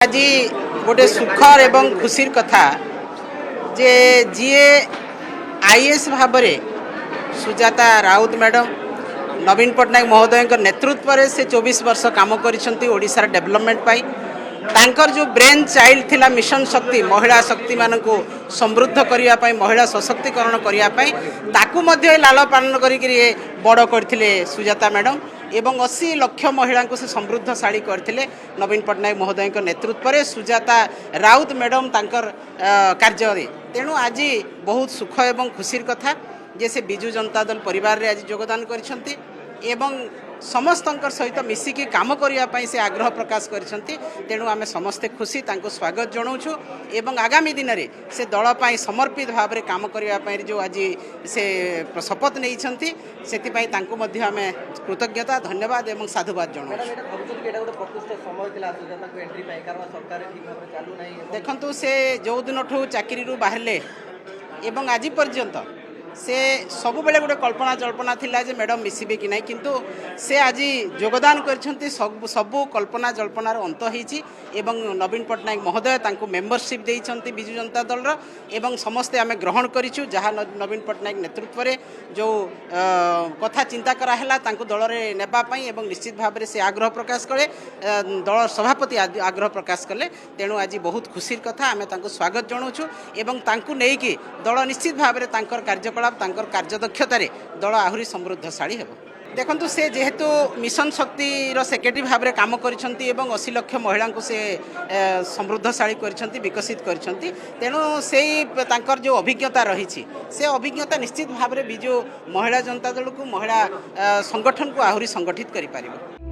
आज गोटे सुखर एवं खुशीर कथा जे जीए आईएएस भाव में सुजाता राउत मैडम नवीन पट्टनायक महोदय नेतृत्व में से 24 वर्ष काम कर डेवलपमेंट पाई तांकर जो ब्रेन चाइल्ड थिला मिशन शक्ति महिला शक्ति मान को समृद्ध करने महिला सशक्तिकरण करने ताकू मध्य लाल पालन करी बड़ करथिले सुजाता मैडम एवं 80 लाख महिला को से समृद्धशाली करते नवीन पट्टनायक महोदय नेतृत्व में सुजाता राउत मैडम तांकर कार्य तेणु आज बहुत सुख एवं खुशीर कथा जे से बिजु जनता दल परिवार रे आज योगदान करिसेंती एवं समस्त सहित मिसिकी काम करने से आग्रह प्रकाश करिसेंती तेणु आमे समस्ते खुशी तांको स्वागत जनाऊँ एवं आगामी दिन में से दल पाई समर्पित भाव में काम करने जो आज से शपथ नहीं से आमे कृतज्ञता धन्यवाद एवं साधुवाद जनाऊँ। देखंतु से जो दिन चाकरी बाहर एवं आज पर्यंत से सबु बेले गोटे कल्पना जल्पना थिला जे मैडम मिसिबे कि नहीं किंतु से आज योगदान करछंती सबु कल्पना जल्पनार अंत होईची एवं नवीन पट्टनायक महोदय तांको मेंबरशिप देइछंती बिजु जनता दल रो एवं समस्ते आमे ग्रहण करिछु जहाँ नवीन पट्टनायक नेतृत्व रे जो कथा चिंता करा हैला तांको दल रे नेबा पई एवं निश्चित भाव से आग्रह प्रकाश करे दल सभापति आग्रह प्रकाश कले तेणु आज बहुत खुशीर कथा आमे तांको स्वागत जनाऊँ एवं तांको नेकी दल निश्चित भाव में तांकर कार्यकलाप तांकर कार्यदक्षतार दल आहरी समृद्धशाली हेब। देखंतु से जेहेतु मिशन शक्ति सेक्रेटरी भाव में काम करिसेंती एवं 80 लाख महिला को से समृद्धशाली करिसेंती विकसित करिसेंती तेणु से तांकर जो अभिज्ञता रही से अभिज्ञता निश्चित भाव में बिजु महिला जनता दल को महिला संगठन को आहरी संगठित करि पारिबो।